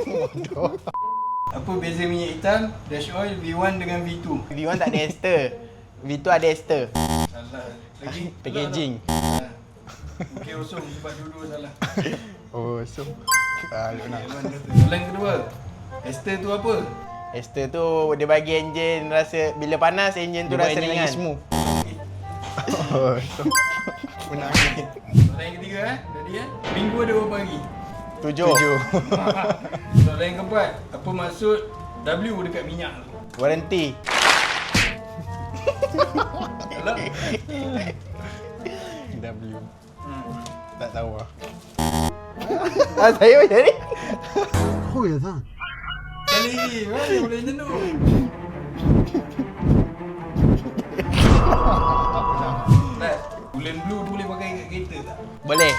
Bodoh. Apa beza minyak hitam, dash oil, V1 dengan V2? V1 tak ada ester. V2 ada ester. Salah. Lagi? Packaging. Okey, kosong sebab dua-dua salah. Oh, so. Iman kata. Soalan kedua. Ester tu apa? Ester tu dia bagi enjin rasa bila panas enjin tu Dia buat rasa enjin ringan. lagi smooth. Oh, so. Menang ni. Soalan yang ketiga tadi minggu ada berapa hari? 7. Soalan yang keempat. Apa maksud W dekat minyak tu? Warranty. Salah? W. Tak tahu lah. Saya macam ni. Kali lagi. Mana boleh macam tu? Bulan blue tu boleh pakai kat kereta tak? Boleh.